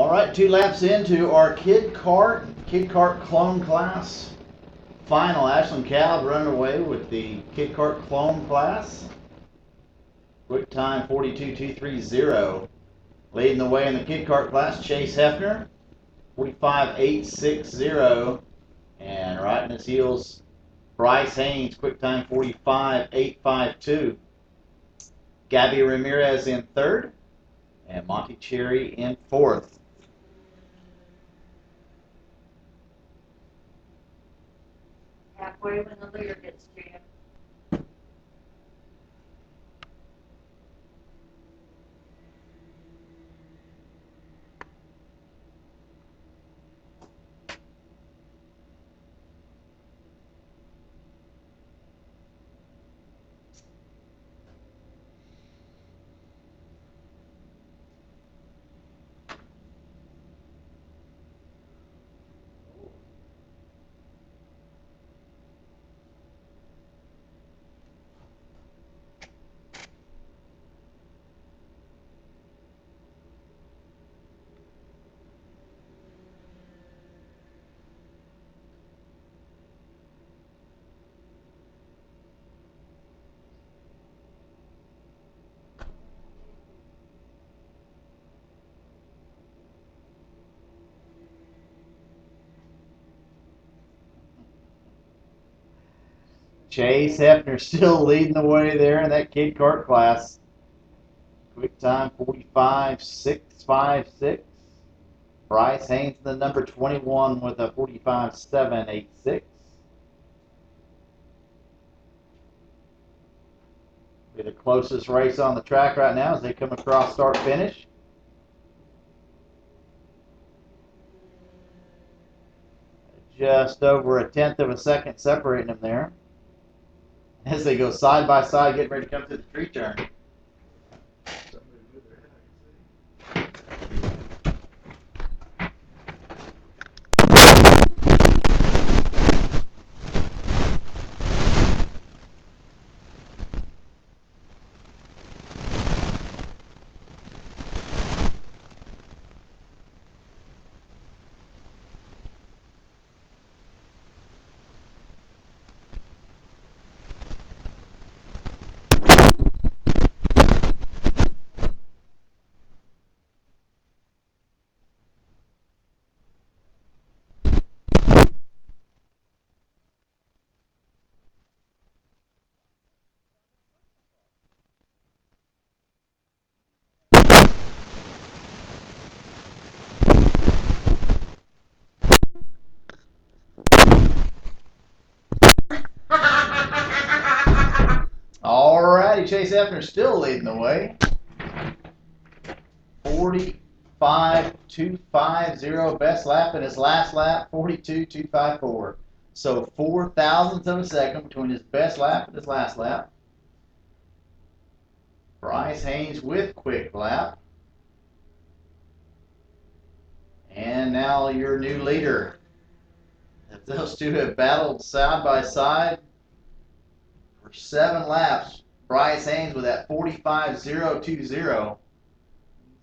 All right, 2 laps into our kid kart clone class final. Ashland Calv running away with the kid kart clone class. Quick time 42.230. Leading the way in the kid kart class, Chase Hefner, 45.860. And right in his heels, Bryce Haynes, quick time 45.852. Gabby Ramirez in third, and Monty Cherry in fourth. Halfway when the leader gets to you. Chase Hefner still leading the way there in that kid kart class. Quick time 45.656. Bryce Haynes, the number 21, with a 45.786. Be the closest race on the track right now as they come across start finish. Just over 1/10 of a second separating them there as they go side by side, getting ready to come to the tree turn. Alrighty, Chase Hefner still leading the way. 45.250, best lap in his last lap, 42.254. So 4 thousandths of a second between his best lap and his last lap. Bryce Haynes with quick lap. And now your new leader. Those two have battled side by side for 7 laps. Bryce Haynes with that 45.020.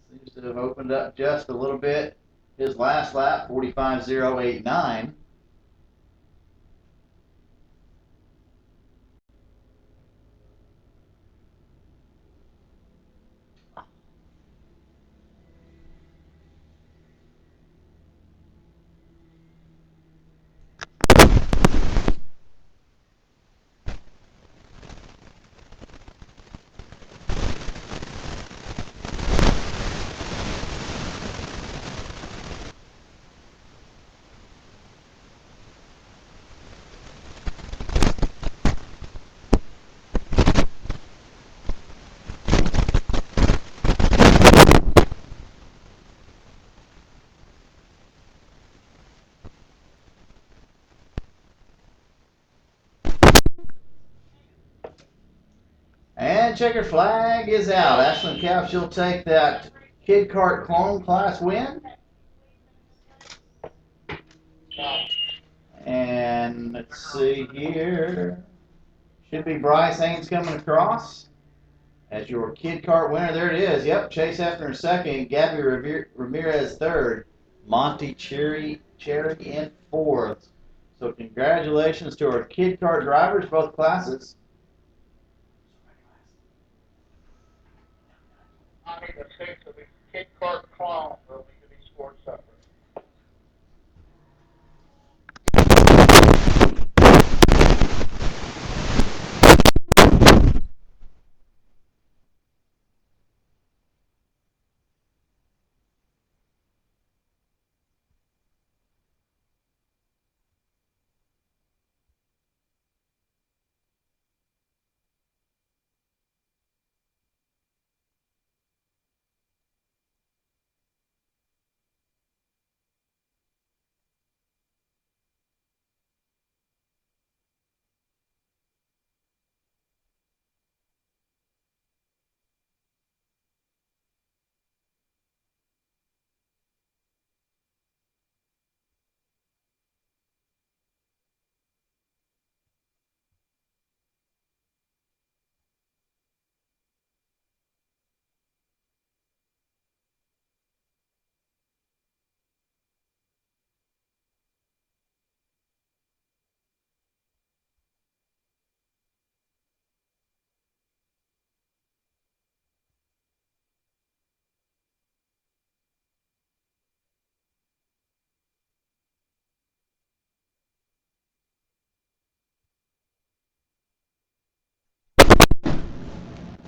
Seems to have opened up just a little bit. His last lap, 45.089. And checker flag is out. Ashland Calv, she'll take that kid kart clone class win. And let's see here. Should be Bryce Haynes coming across. as your kid kart winner. There it is. Yep, Chase Hefner in second, Gabby Ramirez third, Monty Cherry in fourth. So congratulations to our kid kart drivers, both classes. I need a six of these kid cart clowns will need to be scored separate.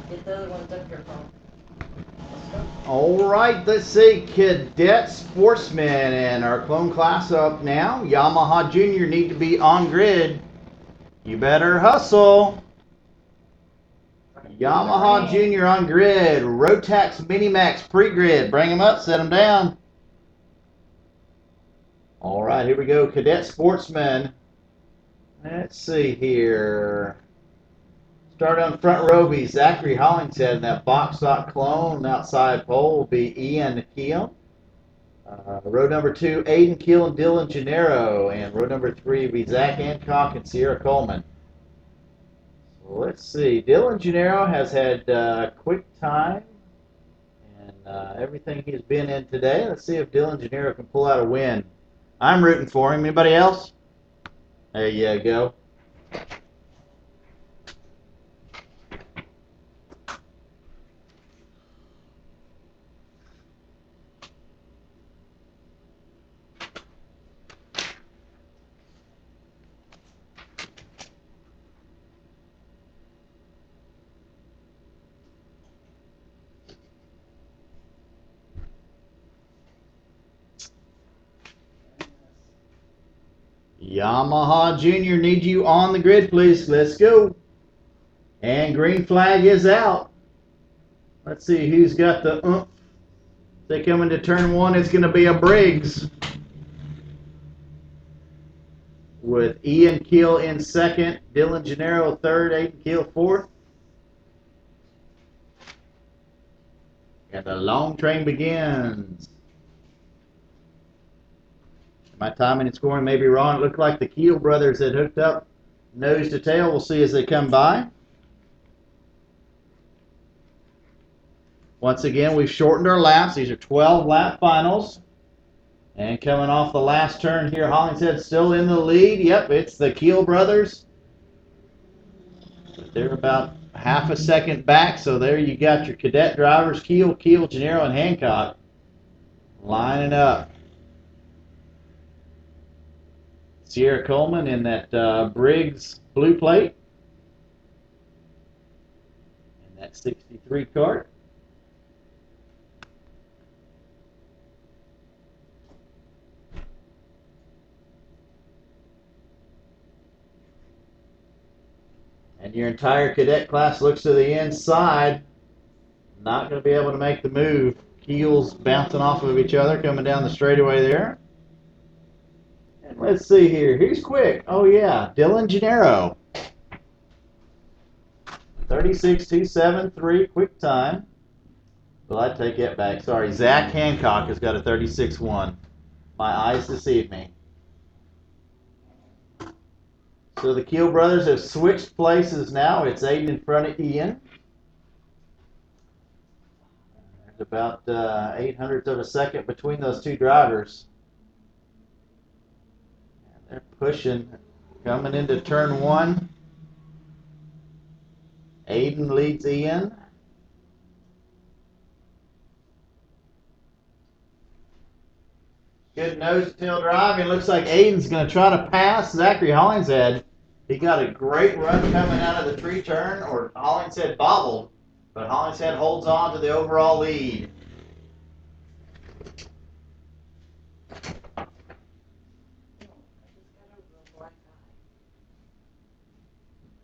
Get the other ones up here, Paul. All right, let's see. Cadet Sportsman and our clone class up now. Yamaha Junior need to be on grid. You better hustle. Yamaha Junior on grid. Rotax Minimax pre-grid. Bring them up, set them down. All right, here we go. Cadet Sportsman. Let's see here. Start on front row be Zachary Hollingshead, and that box stock clone outside pole will be Ian Keel. Row number 2, Aiden Keel and Dylan Gennaro, and row number 3 will be Zach Hancock and Sierra Coleman. So let's see. Dylan Gennaro has had quick time and everything he's been in today. Let's see if Dylan Gennaro can pull out a win. I'm rooting for him. Anybody else? There you go. Yamaha Junior need you on the grid, please. Let's go. And green flag is out. Let's see who's got the oomph. They come into turn 1. It's going to be a Briggs with Ian Keel in second, Dylan Gennaro third, Aiden Keel fourth. And the long train begins. My timing and scoring may be wrong. It looked like the Keel brothers had hooked up nose to tail. We'll see as they come by. Once again, we've shortened our laps. These are 12 lap finals. And coming off the last turn here, Hollingshead still in the lead. Yep, it's the Keel brothers. They're about half a second back, so there you got your cadet drivers, Keel, Gennaro, and Hancock lining up. Sierra Coleman in that Briggs blue plate. And that 63 cart. And your entire cadet class looks to the inside. Not going to be able to make the move. Keels bouncing off of each other coming down the straightaway there. And let's see here. Who's quick? Oh, yeah. Dylan Gennaro. 36.273 quick time. Well, I take that back. Sorry. Zach Hancock has got a 36.1. My eyes deceive me. So the Keel brothers have switched places now. It's Aiden in front of Ian. About 800th of a second between those two drivers. And they're pushing, coming into turn one. Aiden leads Ian. Good nose to tail driving. Looks like Aiden's going to try to pass Zachary Hollingshead. He got a great run coming out of the tree turn, or Hollingshead bobbled, but Hollingshead holds on to the overall lead.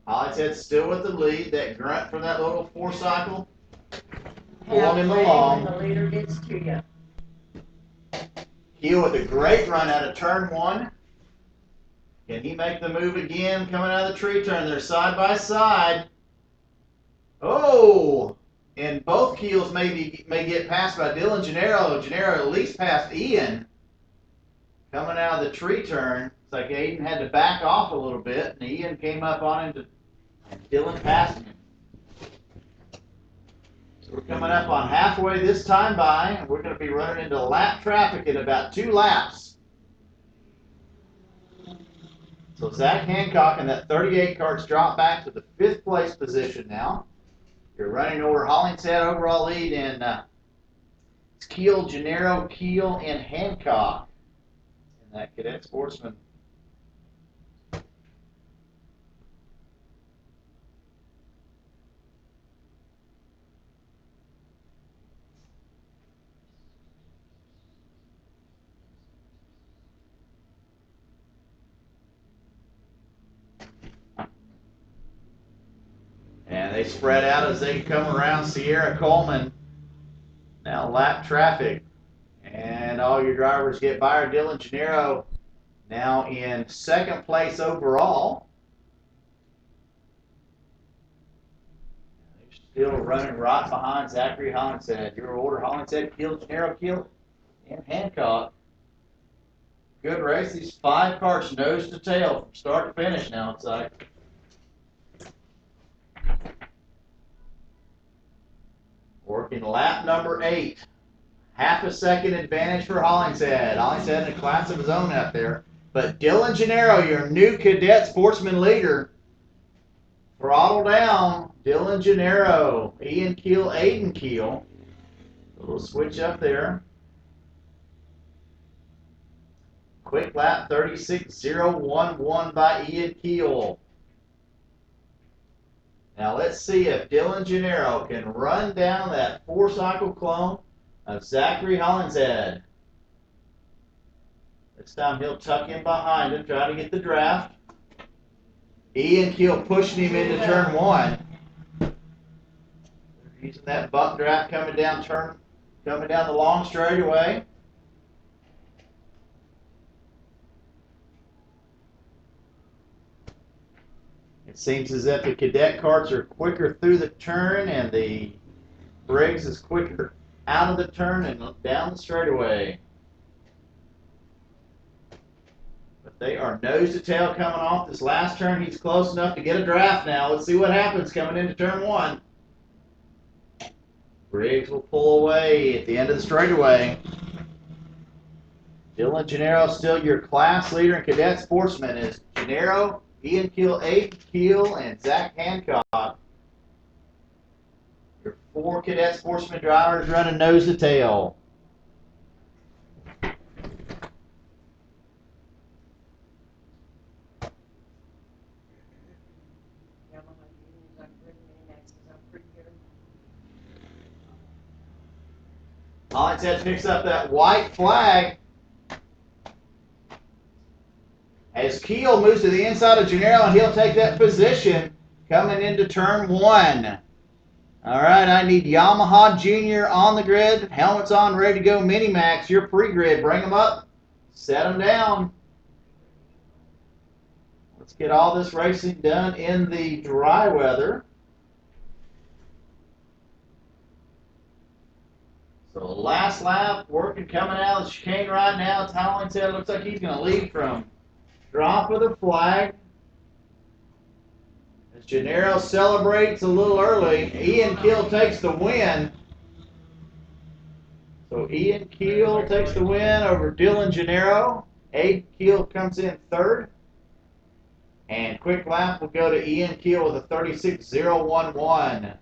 Hollingshead's still with the lead. That grunt from that little 4-cycle pulling him Halfway along. when the leader gets to you. Heel with a great run out of turn one. Can he make the move again coming out of the tree turn? They're side by side. Oh! And both Keels may get passed by Dylan Gennaro. Gennaro at least passed Ian coming out of the tree turn. It's like Aiden had to back off a little bit, and Ian came up on him, and Dylan passed him. So we're coming up on halfway this time by, and we're going to be running into lap traffic in about 2 laps. So Zach Hancock and that 38 cart's dropped back to the 5th place position now. You're running over Hollingshead overall lead, and it's Keel, Gennaro, Keel, and Hancock in that Cadet Sportsman. And they spread out as they come around Sierra Coleman. Now lap traffic. And all your drivers get by. Dylan Gennaro now in 2nd place overall. They're still running right behind Zachary Hollingshead. Your order: Hollingshead, Keel, Gennaro, Keel, and Hancock. Good race. These 5 carts nose to tail from start to finish now, it's like. Working lap number 8. Half a second advantage for Hollingshead. Hollingshead in a class of his own out there. But Dylan Gennaro, your new Cadet Sportsman leader. Throttle down. Dylan Gennaro. Ian Keel, Aiden Keel. A little switch up there. Quick lap 36.011 by Ian Keel. Now let's see if Dylan Gennaro can run down that 4-cycle clone of Zachary Hollingshead. This time he'll tuck in behind him, try to get the draft. Ian Keel pushing him into turn 1. They're using that buck draft coming down the long straightaway. It seems as if the Cadet carts are quicker through the turn, and the Briggs is quicker out of the turn and down the straightaway. But they are nose to tail coming off this last turn. He's close enough to get a draft now. Let's see what happens coming into turn 1. Briggs will pull away at the end of the straightaway. Dylan Gennaro still your class leader in Cadet Sportsman. Is Gennaro, Ian Keel, Aiden Keel, and Zach Hancock. Your 4 Cadet Sportsman drivers running nose to tail. Hollingshead picks up that white flag as Keel moves to the inside of Gennaro, and he'll take that position coming into turn 1. All right, I need Yamaha Junior on the grid. Helmets on, ready to go. Minimax, your pre-grid. Bring them up. Set them down. Let's get all this racing done in the dry weather. So last lap, working coming out of the chicane right now. It's Hollingshead. Looks like he's going to lead from drop of the flag. As Gennaro celebrates a little early, Ian Keel takes the win. So Ian Keel takes the win over Dylan Gennaro. Abe Keel comes in third. And quick lap will go to Ian Keel with a 36.011.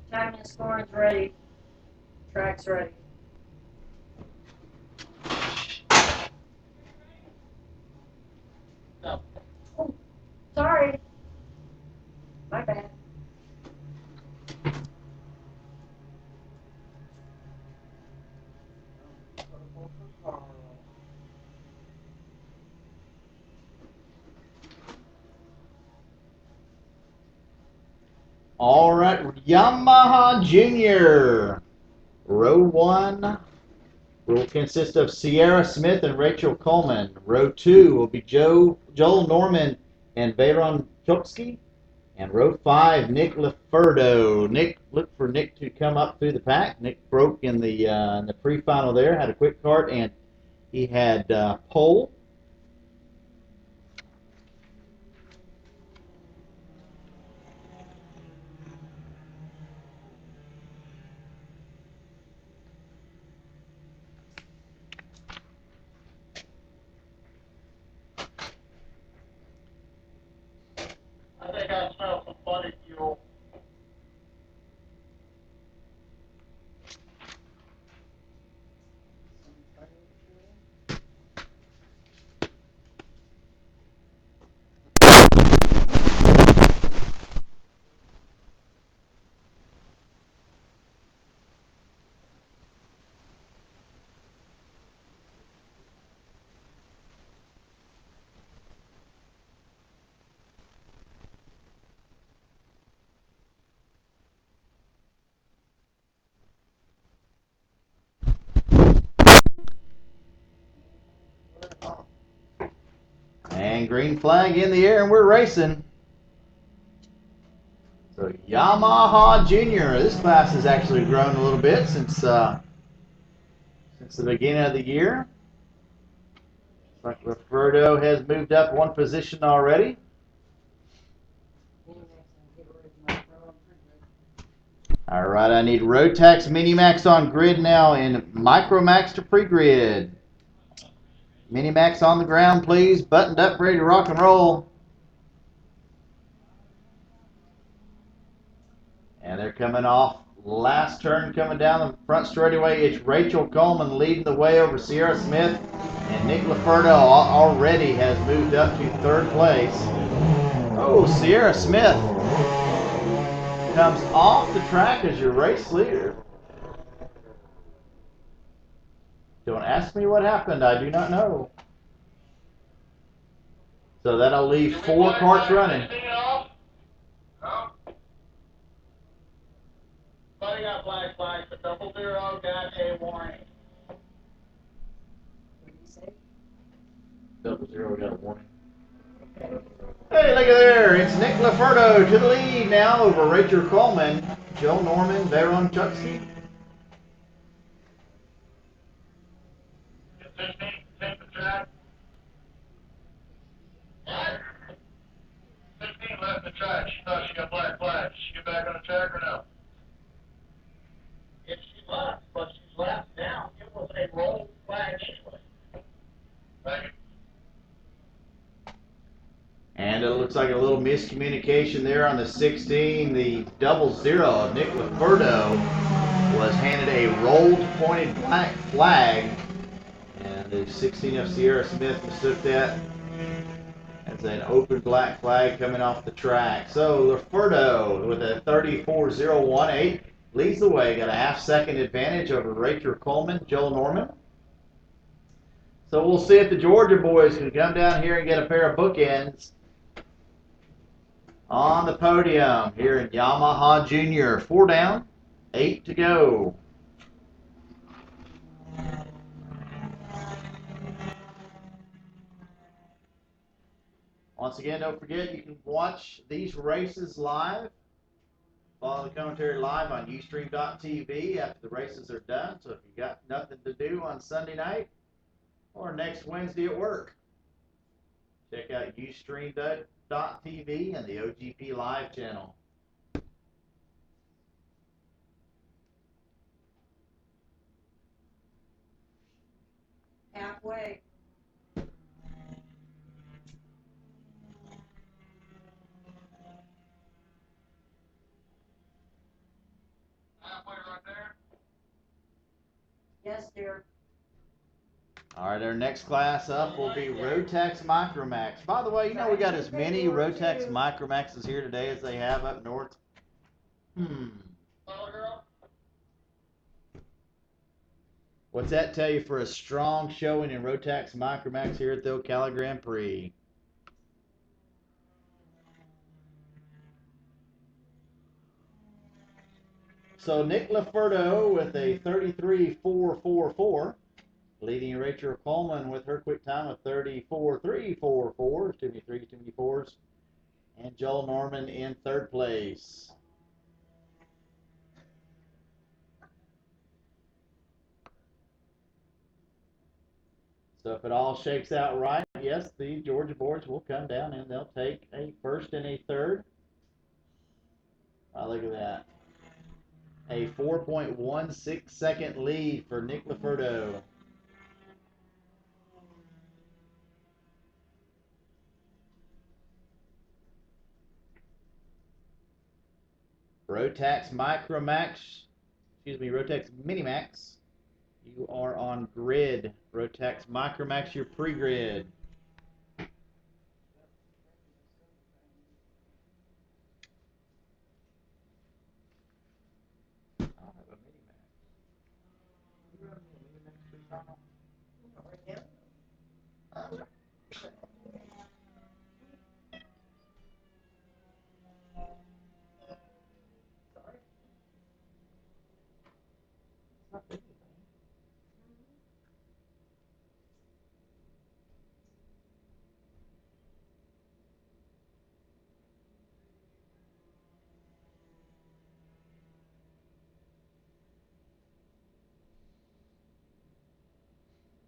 Timing and scoring's ready. Track's ready. No. Oh, sorry. My bad. All right, Yamaha Junior. Row 1 will consist of Sierra Smith and Rachel Coleman. Row 2 will be Joel Norman and Veyron Chopsky. And row 5, Nick Laferdo. Look for Nick to come up through the pack. Nick broke in the pre-final there, had a quick cart, and he had pole. I think I smell some funny fuel. And green flag in the air, and we're racing. So Yamaha Junior. This class has actually grown a little bit since the beginning of the year. Looks like Roberto has moved up one position already. All right, I need Rotax Minimax on grid now and Micromax to pre-grid. Minimax on the ground, please. Buttoned up, ready to rock and roll. And they're coming off last turn, coming down the front straightaway. It's Rachel Coleman leading the way over Sierra Smith. And Nick Laferdo already has moved up to third place. Oh, Sierra Smith comes off the track as your race leader. Don't ask me what happened. I do not know. So that'll leave 4 carts running. Buddy got black flags, but 00 got a warning. 00 got a warning. Hey, look at there. It's Nick Laferdo to the lead now over Rachel Coleman, Joe Norman, Veyron Chupsky. Is 15 take the track? What? 15 left the track. She thought she got black flags. Did she get back on the track or no? If she left, but she's left now, it was a roll flag anyway. Thank you. And it looks like a little miscommunication there on the 16. The 00 of Nick Laferdo was handed a rolled pointed black flag. And the 16 of Sierra Smith mistook that That's an open black flag coming off the track. So Laferdo with a 34.018 leads the way. Got a half-second advantage over Rachel Coleman, Joel Norman. So we'll see if the Georgia boys can come down here and get a pair of bookends on the podium here in Yamaha Junior. 4 down, 8 to go. Once again, don't forget you can watch these races live. Follow the commentary live on Ustream.tv after the races are done. So if you got nothing to do on Sunday night or next Wednesday at work, check out Ustream.tv and the OGP Live channel. Halfway. Halfway right there. Yes, dear. All right, our next class up will be Rotax Micromax. By the way, you know we got as many Rotax Micromaxes here today as they have up north. Little girl. What's that tell you for a strong showing in Rotax Micromax here at the Ocala Grand Prix? So Nick Laferdo with a 33.444, leading Rachel Coleman with her quick time of 34.344, too many fours, and Joel Norman in third place. So if it all shakes out right, yes, the Georgia boards will come down and they'll take a first and a third. Oh, look at that. A 4.16 second lead for Nick Laferdo. Rotax Rotax Minimax. You are on grid. Rotax Micromax, your pre-grid.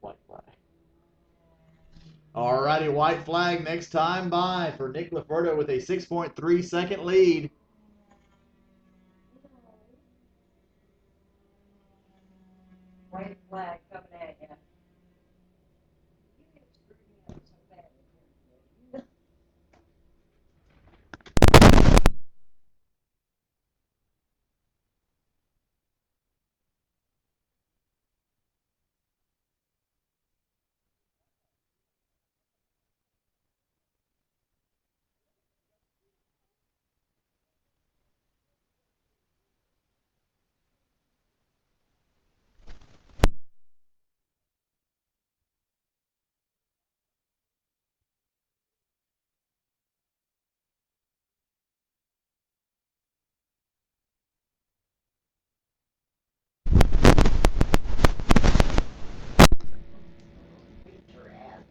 White flag. Alrighty, white flag next time by for Nick Laferdo with a 6.3 second lead. White flag coming at you. You screwed me up so bad.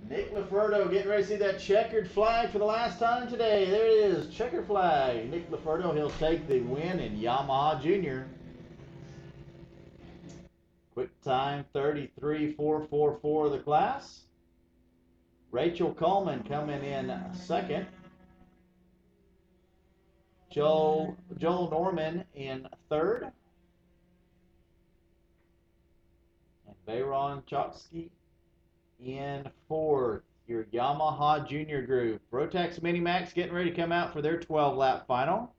Nick Laferdo getting ready to see that checkered flag for the last time today. There it is, checkered flag. Nick Laferdo, he'll take the win in Yamaha Junior. Quick time 33.444 of the class. Rachel Coleman coming in second. Joel Norman in third. And Bayron Choksky in fourth. Your Yamaha Junior group. Rotax Minimax getting ready to come out for their 12-lap final.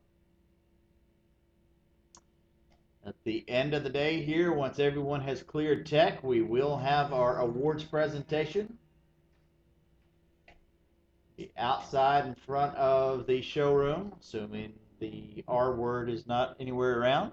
At the end of the day here, once everyone has cleared tech, we will have our awards presentation. Outside in front of the showroom, assuming the R word is not anywhere around.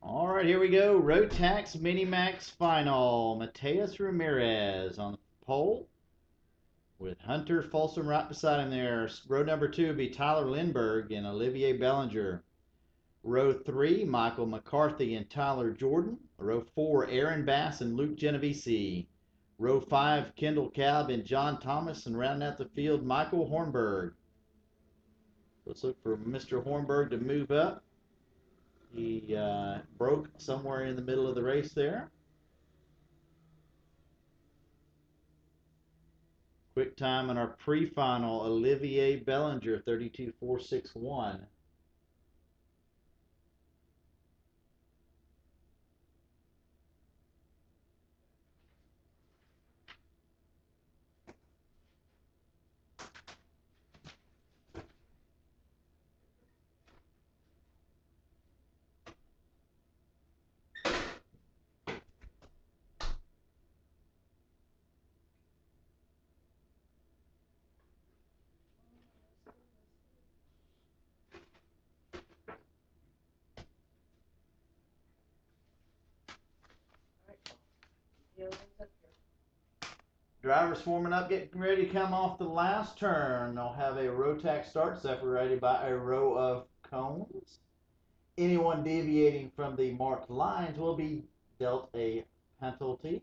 All right, here we go. Rotax Minimax Final. Mateus Ramirez on the pole with Hunter Folsom right beside him there. Row number 2 would be Tyler Lindbergh and Olivier Bellinger. Row 3, Michael McCarthy and Tyler Jordan. Row 4, Aaron Bass and Luke Genovese. Row 5, Kendall Calb and John Thomas. And rounding out the field, Michael Hornberg. Let's look for Mr. Hornberg to move up. He broke somewhere in the middle of the race there. Quick time on our pre-final, Olivier Bellinger, 32.461. Drivers forming up, getting ready to come off the last turn. They'll have a Rotax start separated by a row of cones. Anyone deviating from the marked lines will be dealt a penalty.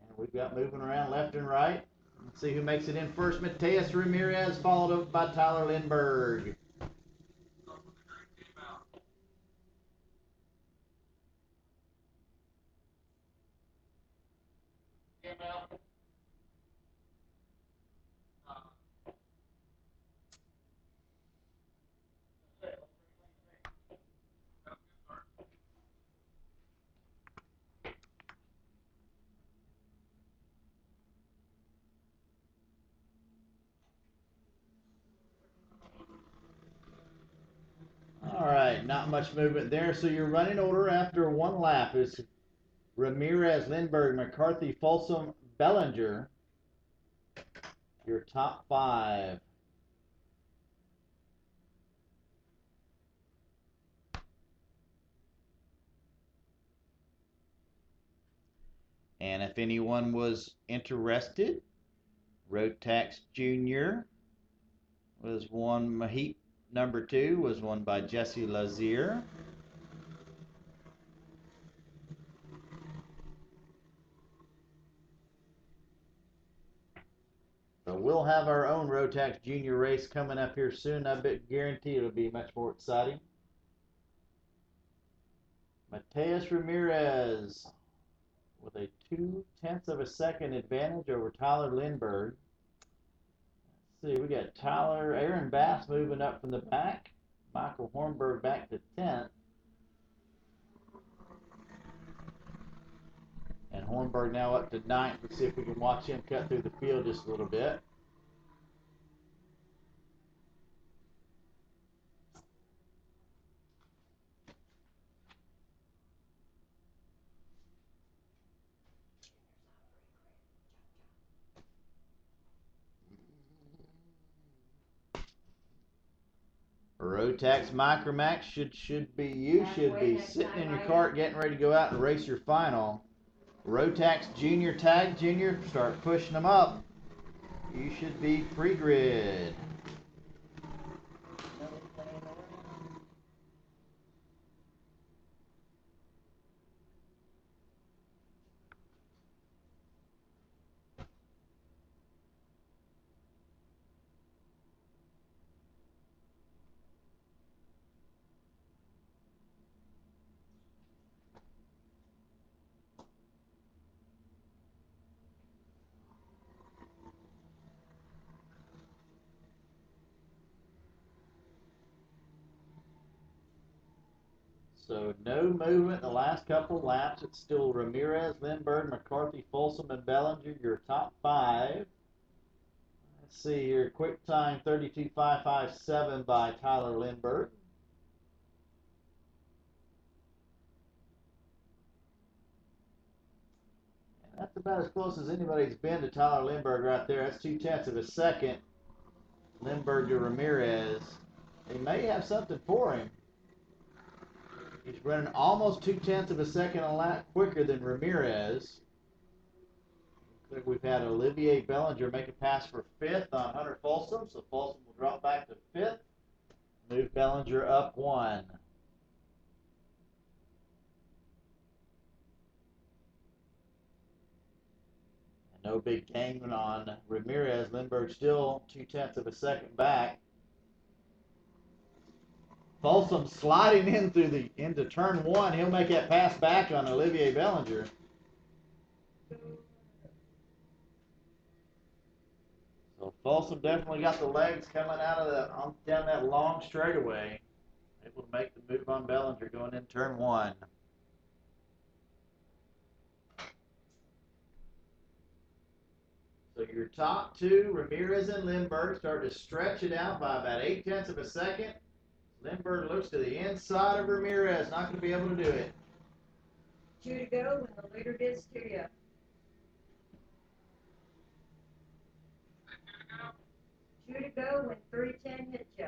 And we've got moving around left and right. Let's see who makes it in first. Mateus Ramirez, followed up by Tyler Lindbergh. All right, not much movement there. So your running order after one lap is Ramirez, Lindbergh, McCarthy, Folsom, Bellinger. Your top 5. And if anyone was interested, Rotax Jr. was won. Heat number 2 was won by Jesse Lazier. So we'll have our own Rotax Junior race coming up here soon. I bet guarantee it'll be much more exciting. Mateus Ramirez with a 0.2 of a second advantage over Tyler Lindbergh. Let's see, we got Aaron Bass moving up from the back. Michael Hornberg back to 10th. And Hornberg now up to 9th. Let's see if we can watch him cut through the field just a little bit. Rotax Micromax should be you should be sitting in your cart getting ready to go out and race your final. Rotax Junior Tag Junior, start pushing them up. You should be pre-grid. So no movement the last couple laps. It's still Ramirez, Lindbergh, McCarthy, Folsom, and Bellinger, your top five. Let's see here. Quick time 32.557 by Tyler Lindbergh. And that's about as close as anybody's been to Tyler Lindbergh right there. That's 0.2 of a second. Lindbergh to Ramirez. They may have something for him. He's running almost 0.2 of a second a lap quicker than Ramirez. Looks like we've had Olivier Bellinger make a pass for fifth on Hunter Folsom, so Folsom will drop back to fifth. Move Bellinger up one. And no big gain on Ramirez. Lindbergh still 0.2 of a second back. Folsom sliding in into turn one. He'll make that pass back on Olivier Bellinger. So Folsom definitely got the legs coming out of down that long straightaway. Able to make the move on Bellinger going in turn one. So your top two, Ramirez and Lindbergh, start to stretch it out by about 0.8 of a second. Lindbergh looks to the inside of Ramirez, not going to be able to do it. 2 to go when the leader gets to you. 2 to go when 3:10 hits you.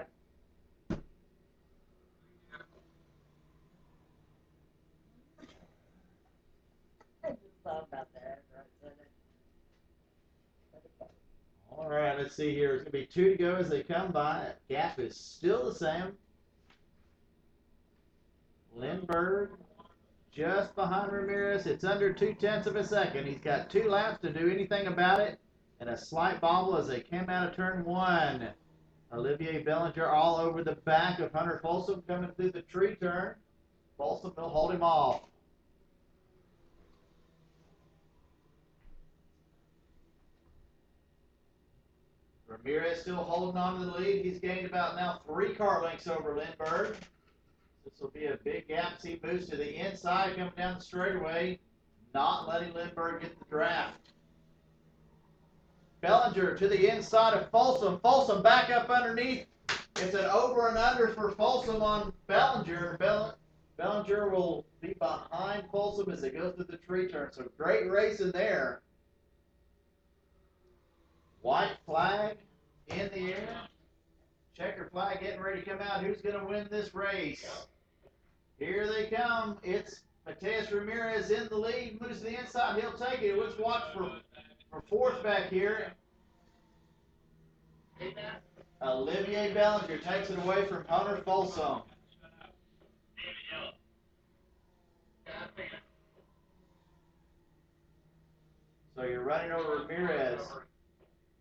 I just thought about that after I said it. All right, let's see here. It's going to be 2 to go as they come by. Gap is still the same. Lindbergh just behind Ramirez. It's under 0.2 of a second. He's got 2 laps to do anything about it. And a slight bobble as they came out of turn one. Olivier Bellinger all over the back of Hunter Folsom coming through the tree turn. Folsom will hold him off. Ramirez still holding on to the lead. He's gained about now 3 car lengths over Lindbergh. This will be a big gap as he moves to the inside coming down the straightaway, not letting Lindbergh get the draft. Bellinger to the inside of Folsom. Folsom back up underneath. It's an over and under for Folsom on Bellinger. Bellinger will be behind Folsom as they go through the tree turn. So great race in there. White flag in the air. Checker flag getting ready to come out. Who's going to win this race? Here they come. It's Mateus Ramirez in the lead. Moves to the inside. He'll take it. Let's watch for fourth back here. Olivier Bellinger takes it away from Hunter Folsom. So you're running over Ramirez,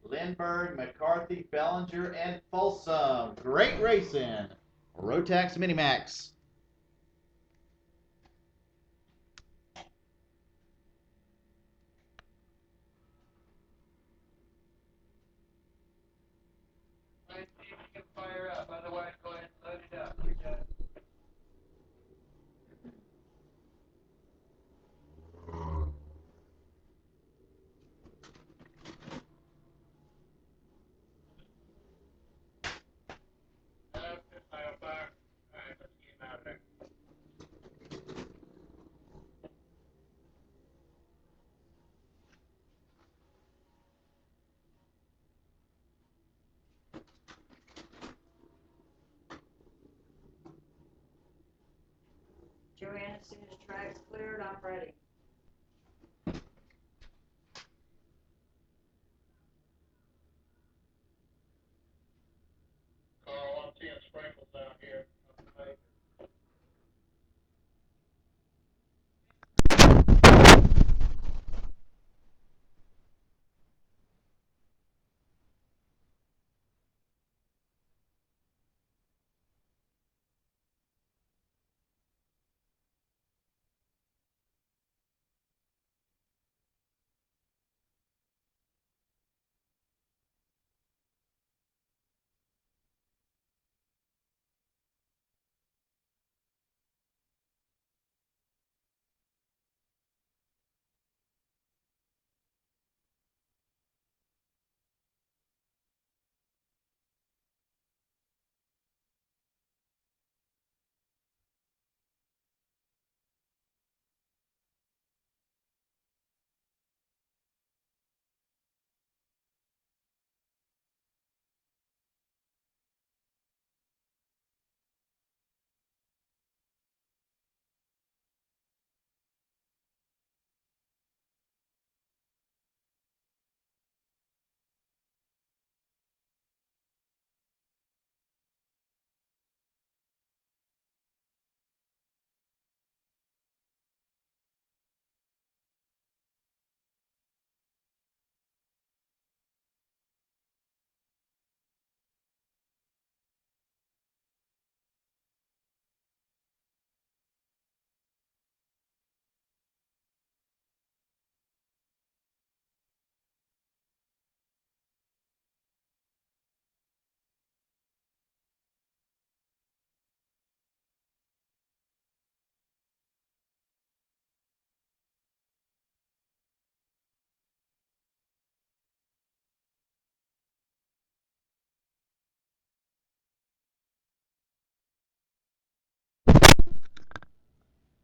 Lindbergh, McCarthy, Bellinger, and Folsom. Great racing. Rotax Minimax. Fire up, otherwise go ahead and load it up. You're done. Fire. All right, let's get him out of Joanne, as soon as track's cleared, I'm ready. Carl, I'm seeing sprinkles down here.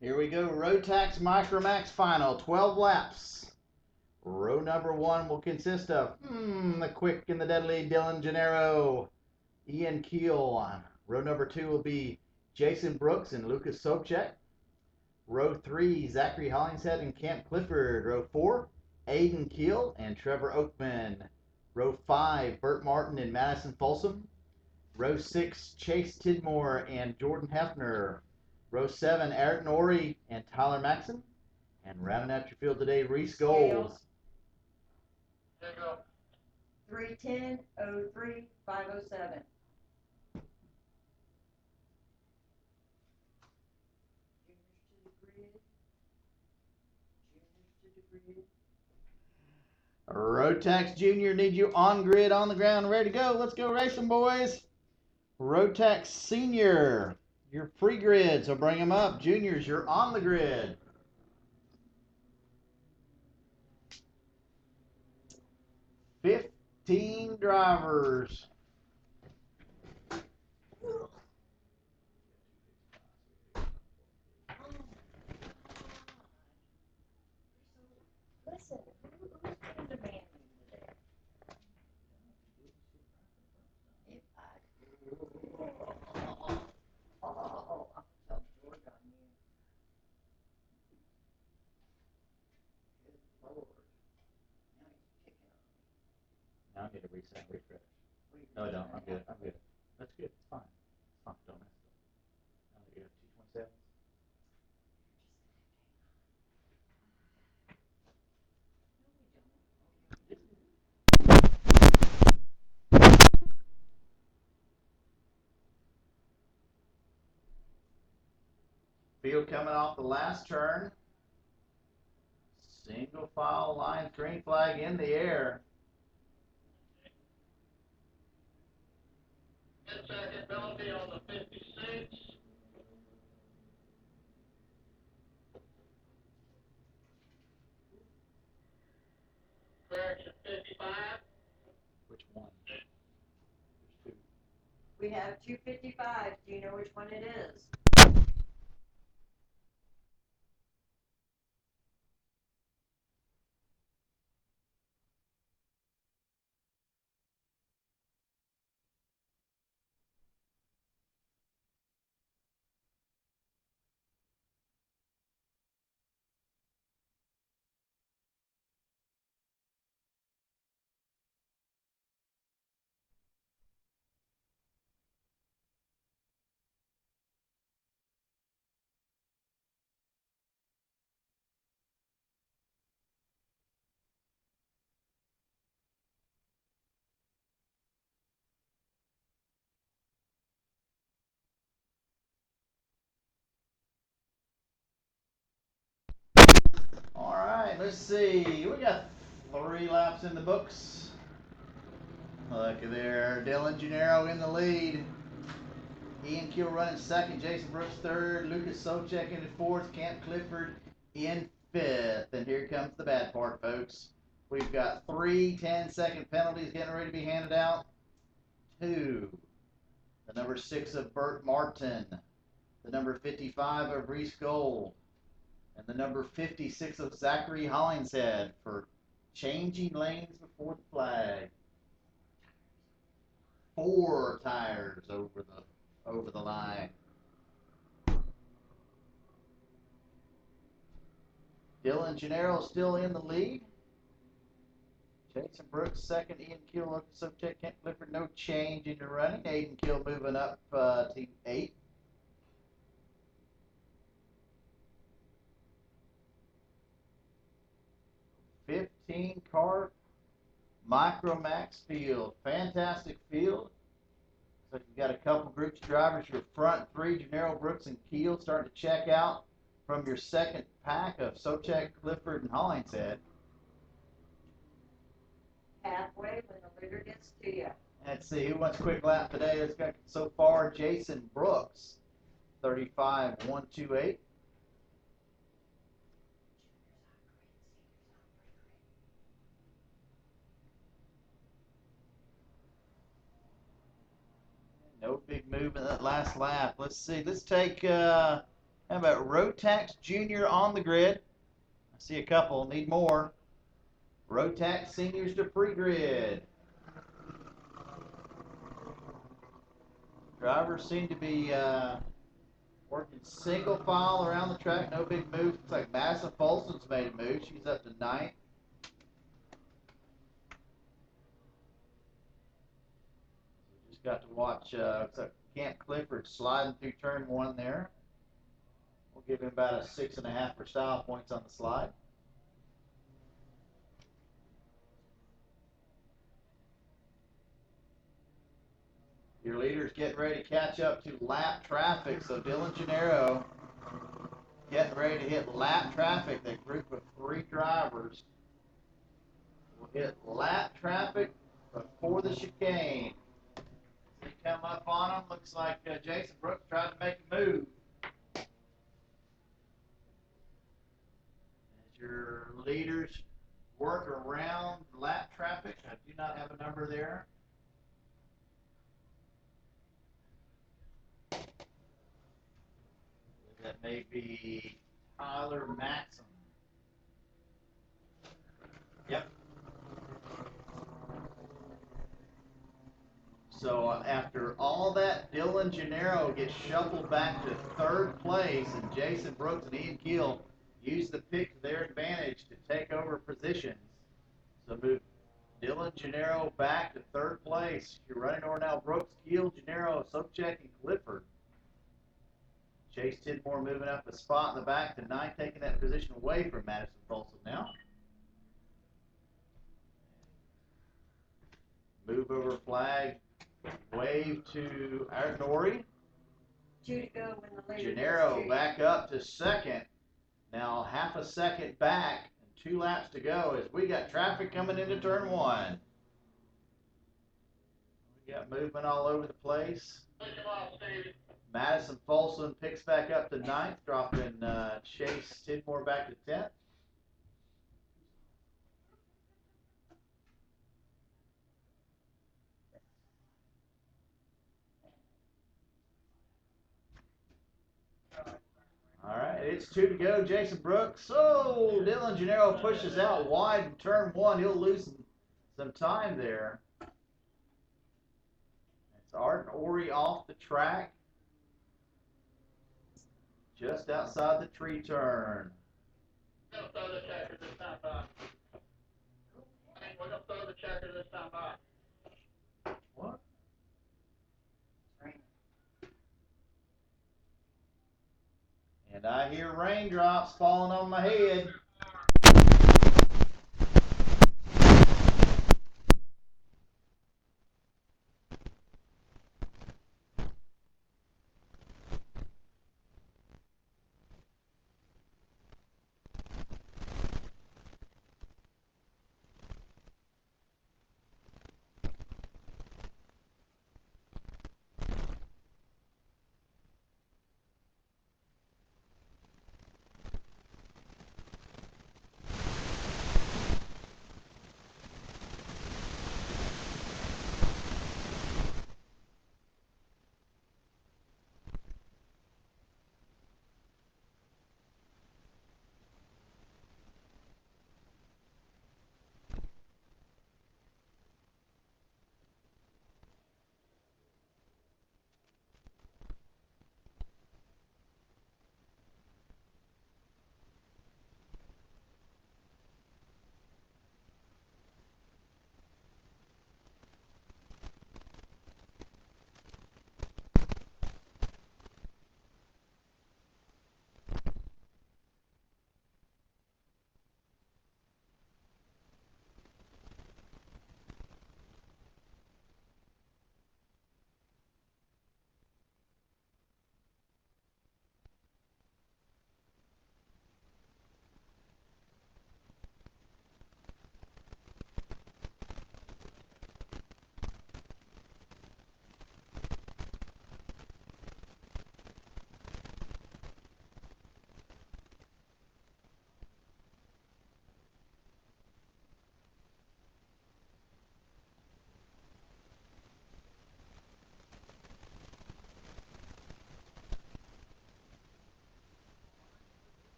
Here we go. Rotax Micromax final. 12 laps. Row number 1 will consist of the quick and the deadly Dylan Gennaro, Ian Keel. Row number 2 will be Jason Brooks and Lucas Sobchak. Row 3, Zachary Hollingshead and Camp Clifford. Row 4, Aiden Keel and Trevor Oakman. Row 5, Burt Martin and Madison Folsom. Row 6, Chase Tidmore and Jordan Hefner. Row 7, Eric Norrie and Tyler Maxson. And rounding out your field today, Reese Gold. There you go. 310-03-507. Rotax Junior need you on grid, on the ground, ready to go. Let's go racing, boys. Rotax Senior, you're free grid, so bring them up. Juniors, you're on the grid. $15 drivers. Listen, who's been demanding today? If I oh, I'm so George on you. Good Lord. Now he's picking on me. Now I need to reset, refresh. No, I don't. I'm good. I'm good. That's good. It's fine. It's fine. Don't mess it up. Now that you have 227. Field coming off the last turn. Single file line, green flag in the air. 10-second penalty on the 56. Correction 55. Which one? There's two. We have 255. Do you know which one it is? right, let's see. We got 3 laps in the books. Look at there. Dylan Gennaro in the lead. Ian Keel running second. Jason Brooks third. Lucas Sobchak in fourth. Camp Clifford in fifth. And here comes the bad part, folks. We've got 3 10-second penalties getting ready to be handed out. 2. The number 6 of Burt Martin. The number 55 of Reese Gold. And the number 56 of Zachary Hollingshead for changing lanes before the flag. 4 tires over the line. Dylan Gennaro still in the lead. Jason Brooks second. Ian Keel, Lucas Sobchak, Kent Clifford. No change in your running. Aiden Keel moving up to 8. car Micromax field. Fantastic field. So you've got a couple groups of drivers. Your front 3, Gennaro, Brooks, and Keel, starting to check out from your second pack of Sobchak, Clifford, and Hollingshead. Halfway when the leader gets to you. Let's see who wants a quick lap today. Let's go so far. Jason Brooks, 35.128. No big move in that last lap. Let's see. Let's take, how about Rotax Jr. on the grid? I see a couple. Need more. Rotax Seniors to pre-grid. Drivers seem to be working single file around the track. No big moves. Looks like Madison Folson's made a move. She's up to 9th. Just got to watch looks like Camp Clifford sliding through turn 1 there. We'll give him about a 6.5 for style points on the slide. Your leader's getting ready to catch up to lap traffic. So Dylan Gennaro getting ready to hit lap traffic. That group of 3 drivers will hit lap traffic before the chicane. They come up on them. Looks like Jason Brooks tried to make a move. As your leaders work around lap traffic, I do not have a number there. That may be Tyler Maxim. Yep. So after all that, Dylan Gennaro gets shuffled back to 3rd place, and Jason Brooks and Ian Keel use the pick to their advantage to take over positions. So move Dylan Gennaro back to 3rd place. You're running over now Brooks, Keel, Gennaro, Sobchak, and Clifford. Chase Tidmore moving up a spot in the back to 9th, taking that position away from Madison Folsom now. Move over flag, wave to Art Nori. Due to go when the leader Gennaro gets to back up to 2nd. Now half a second back and 2 laps to go as we got traffic coming into turn 1. We got movement all over the place. Take him off, Steve. Madison Folsom picks back up to 9th, dropping Chase Tidmore back to 10th. All right, it's 2 to go. Jason Brooks. So Dylan Gennaro pushes out wide in turn 1. He'll lose some time there. It's Art Ori off the track. Just outside the tree turn. We're gonna throw the checker this time by. We're gonna throw the checker this time by. What? And I hear raindrops falling on my head.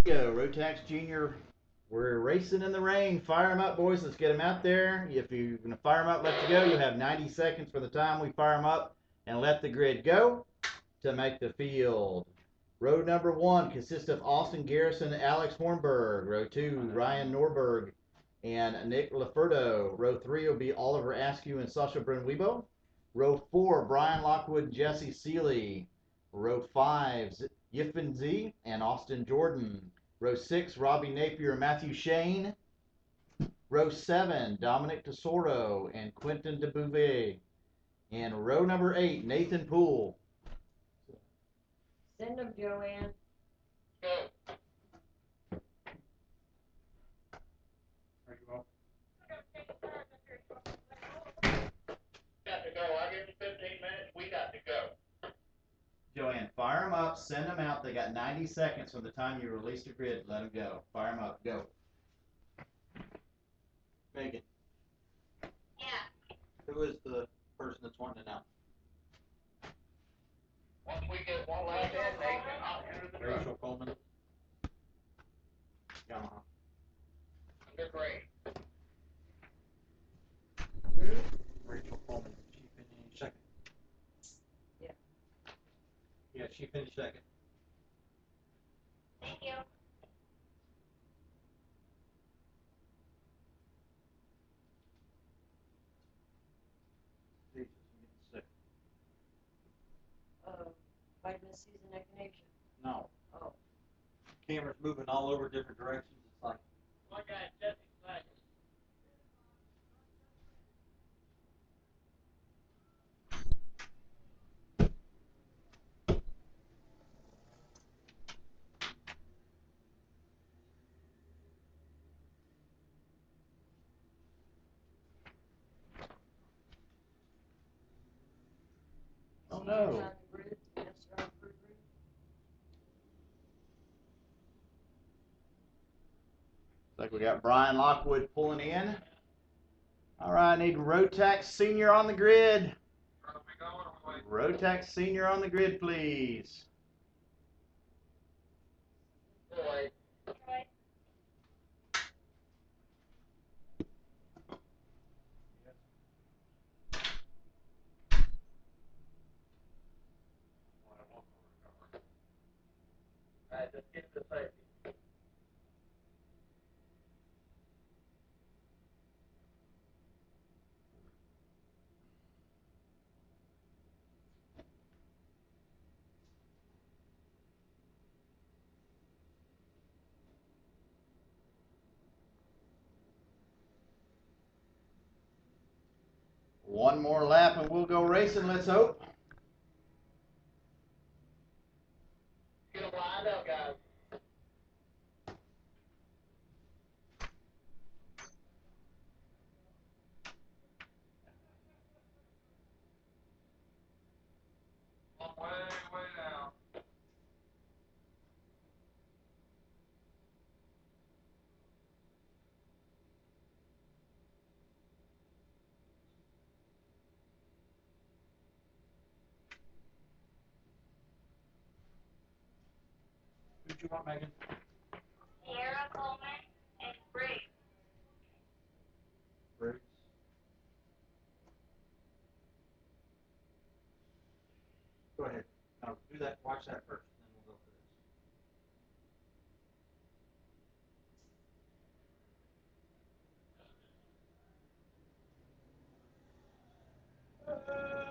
Go, Rotax Junior. We're racing in the rain. Fire them up, boys. Let's get them out there. If you're going to fire them up, let's go. You have 90 seconds for the time we fire them up and let the grid go to make the field. Row number 1 consists of Austin Garrison and Alex Hornberg. Row 2, Ryan Norberg and Nick Laferdo. Row 3 will be Oliver Askew and Sasha Brenwibo. Row 4, Brian Lockwood and Jesse Seeley. Row 5, Yiffin Z and Austin Jordan. Row 6, Robbie Napier and Matthew Shane. Row 7, Dominic Tesoro and Quentin DeBouvet. And row number 8, Nathan Poole. Send them, Joanne. Go. Ready to go? Got to go. I give you 15 minutes. We got to go. Joanne, fire them up, send them out. They got 90 seconds from the time you release the grid. Let them go. Fire them up. Go. Megan. Yeah. Who is the person that's wanting to know? Once we get one lap in, they can hop into the truck. Rachel Coleman. Yamaha. They're great. Rachel Coleman. She finished second. Yeah. Yeah, she finished second. Thank you. Jesus, I'm getting sick. Vitamin C's and echinacea. No. Oh. Camera's moving all over different directions. It's like, One guy, Jesse Slacker. Oh no. On the grid, yes, around the grid. Looks like we got Brian Lockwood pulling in. All right, I need Rotax Senior on the grid. Where are we going? Or we waiting? Rotax Senior on the grid, please. We'll wait. Troy. All right, just get to safety. One more lap and we'll go racing, let's hope. Get them lined up, guys. Way, way down. who'd you want, Megan? Sierra Coleman and Briggs. Briggs. Go ahead. No, do that. Watch that first, then we'll go for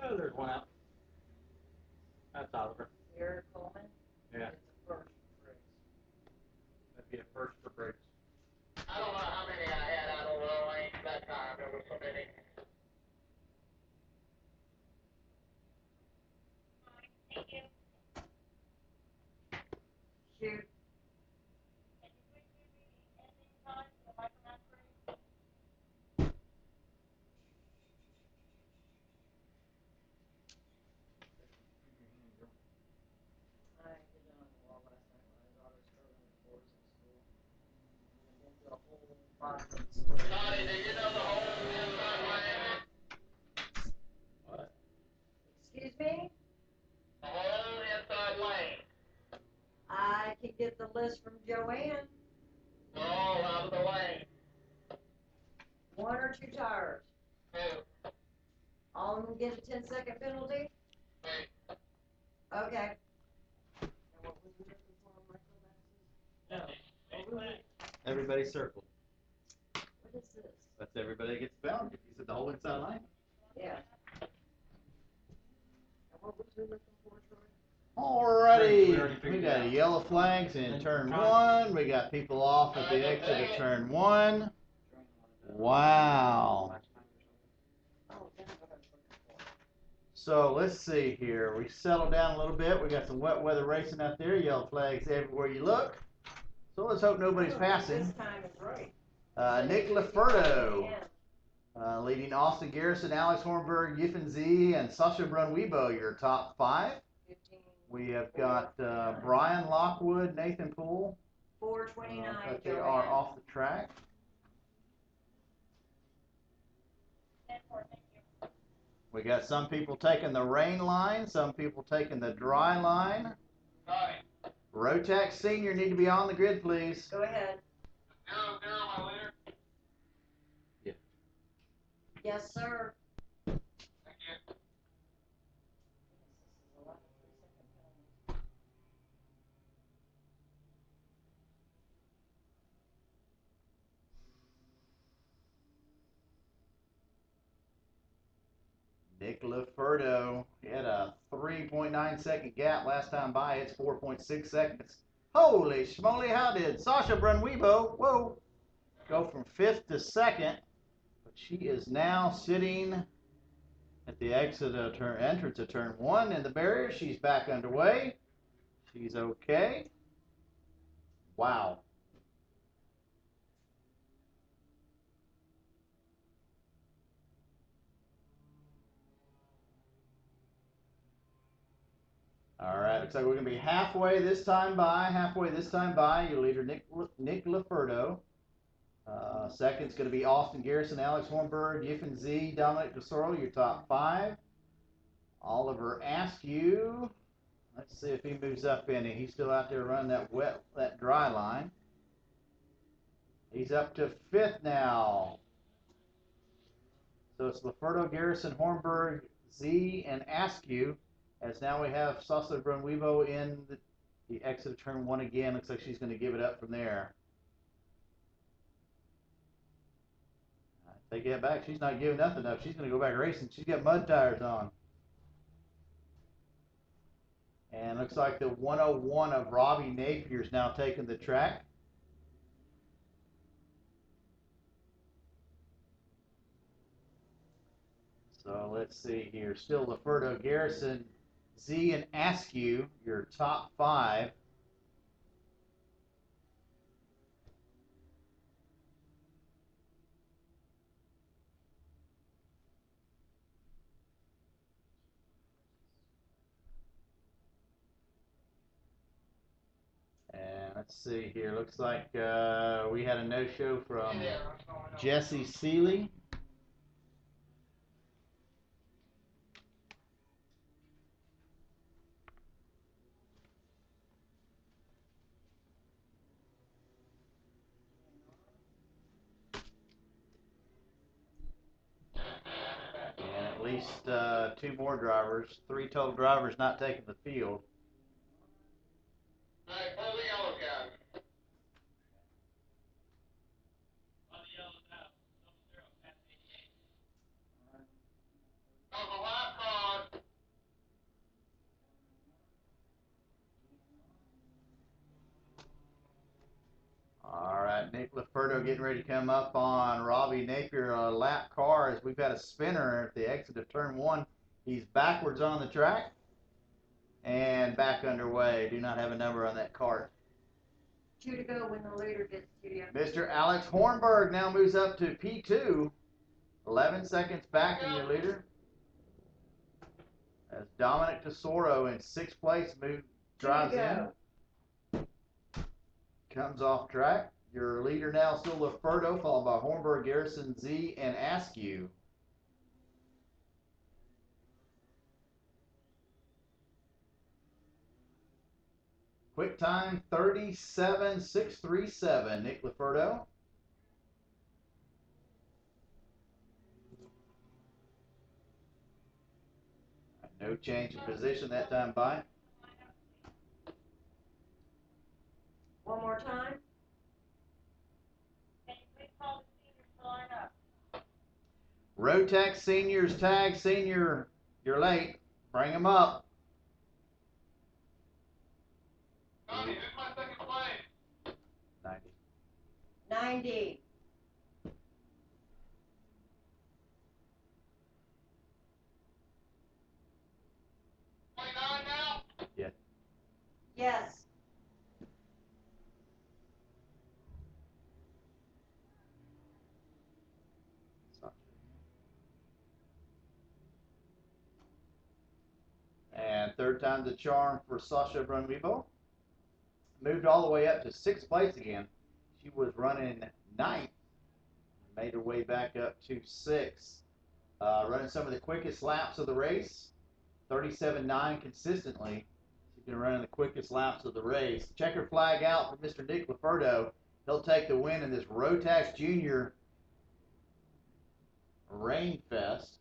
this. There's one out. That's Oliver. Sierra Coleman. Yeah, It's a first for Briggs. that'd be a first for Briggs. I don't know how many I had out of the lane that time. There was so many. Thank you. Shoot. Can you please give me ending time for the micromatch race? I did it on the wall last night when I was struggling with boards in school. And then the whole bottom of the school. Scotty, do you know the whole inside lane? What? Excuse me? The whole inside lane. I can get the list from Joanne. They're all out of the way. 1 or 2 tires. 2, All of them get a 10-second penalty? 3. Okay. And what was we looking for on Michael Max's? Everybody circled. What is this? That's everybody that gets bound. You said the whole inside line. Yeah. And what was we looking for, Troy? Alrighty, we got yellow flags in turn 1. We got people off at the exit of turn 1. Wow. Oh, that's what I was looking for. So let's see here. We settled down a little bit. We got some wet weather racing out there. Yellow flags everywhere you look. So let's hope nobody's passing. This time is right. Nick Leferto. Leading Austin Garrison, Alex Hornberg, Yiffen Z, and Sasha Brunwebo, your top 5. 15. We have got Brian Lockwood, Nathan Poole. 429. But they are off the track. 10-4, thank you. We got some people taking the rain line, some people taking the dry line. 9. Rotax Senior need to be on the grid, please. Go ahead. 0, 0, my leader. Yes, sir. Thank you. Nick Leferto, he had a 3.9 second gap last time by. It's 4.6 seconds. Holy schmoly, how did Sasha Brunwebo, whoa, go from 5th to 2nd? But she is now sitting at the exit of entrance of turn 1 in the barrier. She's back underway. She's okay. Wow. All right, looks like we're going to be halfway this time by. Your leader, Nick Leferto. Second's going to be Austin Garrison, Alex Hornberg, Yiffen Z, Dominic DeSoro, your top 5. Oliver Askew. Let's see if he moves up any. He's still out there running that dry line. He's up to 5th now. So it's Leferto, Garrison, Hornberg, Z, and Askew. As now we have Sasha Brunwebo in the exit of turn 1 again. Looks like she's going to give it up from there. Take it back. She's not giving nothing up. She's going to go back racing. She's got mud tires on. And looks like the 101 of Robbie Napier is now taking the track. So let's see here. Still Leferto, Garrison, Z, and Askew, your top 5. And let's see here. Looks like we had a no-show from Jesse Seeley. And at least 2 more drivers, 3 total drivers not taking the field. All right, pull the yellow card. On the yellow now, 0, past 88. That was the last card. All right, Nick Leferto getting ready to come up on Robbie Napier, a lap car, as we've got a spinner at the exit of turn 1. He's backwards on the track and back underway. Do not have a number on that cart. 2 to go when the leader gets to you. Mr. Alex Hornberg now moves up to P2. 11 seconds back in your leader. As Dominic Tesoro in 6th place drives in. Comes off track. Your leader now still Leferto, followed by Hornberg, Garrison, Z, and Askew. Quick time 37.637. Nick Laferto. No change in position that time by. One more time? Can you please call the seniors to line up? Rotex seniors tag senior. You're late. Bring them up. Tony, who's my second place? 90. 90. Now? Yeah. Yes. And third time's the charm for Sasha Brunvivo. Moved all the way up to 6th place again. She was running 9th. Made her way back up to 6th. Running some of the quickest laps of the race. 37.9 consistently. She's been running the quickest laps of the race. Checker flag out for Mr. Nick Laferto. He'll take the win in this Rotax Junior Rain Fest.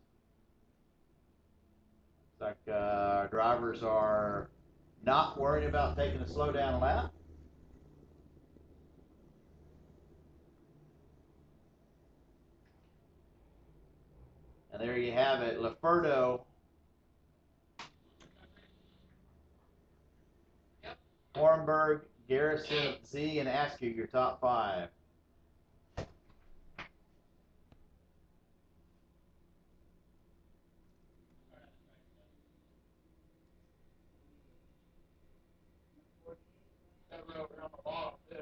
Looks like our drivers are not worried about taking a slow down lap. And there you have it. Laferto, Hornberg, Garrison, Z, and Askew, your top 5. That road on the bottom, too.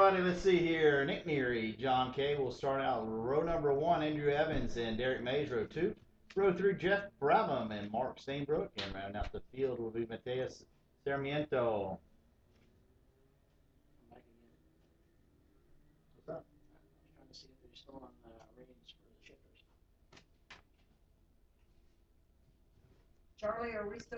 righty, let's see here. Nick Neary, John K. will start out row number 1, Andrew Evans and Derek Mays, row 2. Row 3, Jeff Brabham and Mark Stainbrook. And rounding out the field will be Mateus Sarmiento. Back again. What's up? I was trying to see if they're still on the reins for the shifters. Charlie, are we still?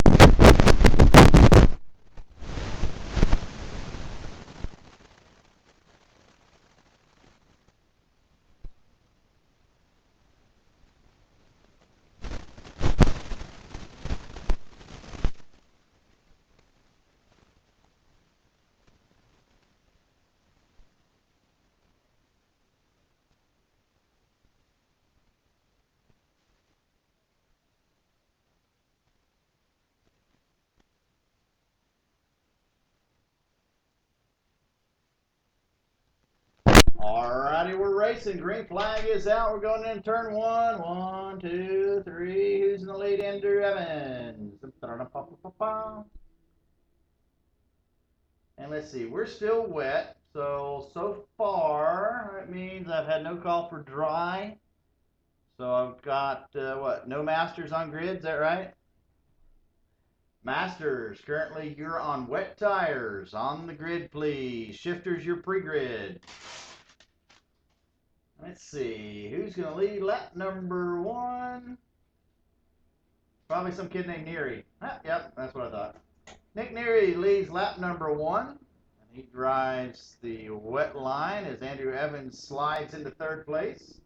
Alrighty, we're racing. Green flag is out. We're going in turn 1. 1, 2, 3. Who's in the lead? Andrew Evans. And let's see, we're still wet. So far, it means I've had no call for dry. So I've got, what, no Masters on grid, is that right? Masters, currently you're on wet tires. On the grid, please. Shifters, you're pre-grid. Let's see, who's going to lead lap number 1? Probably some kid named Neary. Yep, that's what I thought. Nick Neary leads lap number 1. And he drives the wet line as Andrew Evans slides into 3rd place.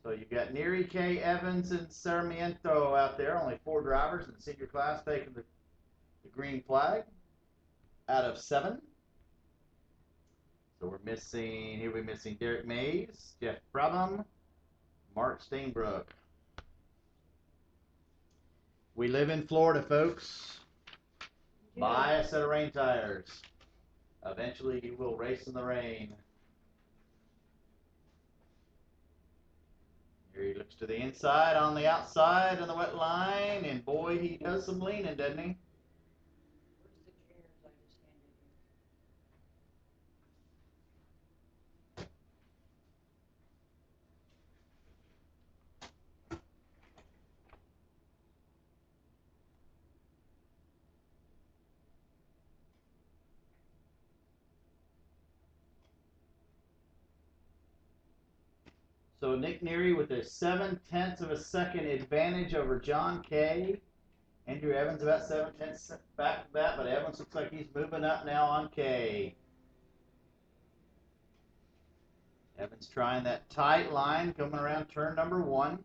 So you've got Neary, K, Evans, and Sarmiento out there. Only 4 drivers in the senior class taking the green flag out of 7. So we're missing, here we're missing Derek Mays, Jeff Brabham, Mark Stainbrook. We live in Florida, folks. Buy a set of rain tires. Eventually you will race in the rain. Here he looks to the inside, on the outside, on the wet line, and boy, he does some leaning, doesn't he? Where's the juniors I just handed you? So Nick Neary with a 7/10 of a second advantage over John K. Andrew Evans about 7/10 back to that, but Evans looks like he's moving up now on K. Evans trying that tight line coming around turn number 1.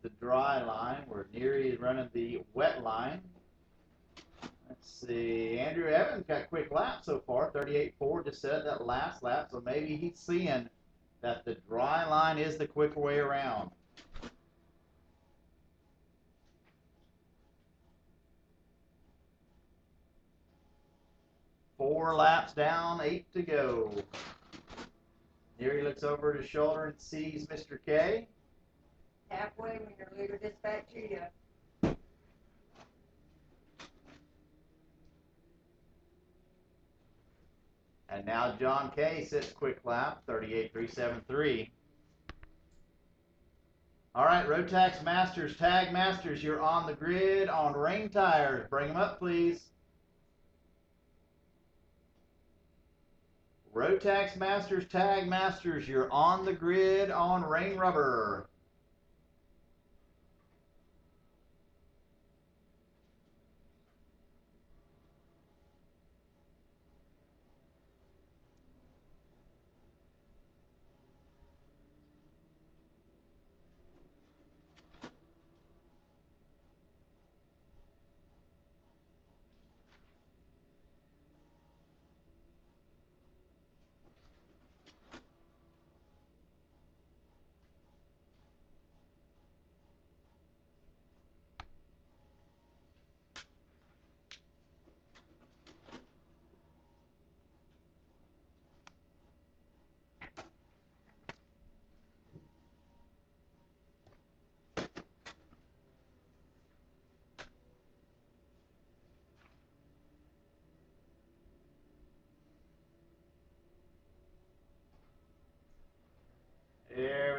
That's the dry line where Neary is running the wet line. Let's see, Andrew Evans got a quick lap so far, 38.4, just said that last lap, so maybe he's seeing that the dry line is the quicker way around. Four laps down, 8 to go. Neary looks over his shoulder and sees Mr. K. Halfway when your leader gets back to you. And now John K sits quick lap, 38.373. All right, Rotax Masters, Tag Masters, you're on the grid on rain tires. Bring them up, please. Rotax Masters, Tag Masters, you're on the grid on rain rubber.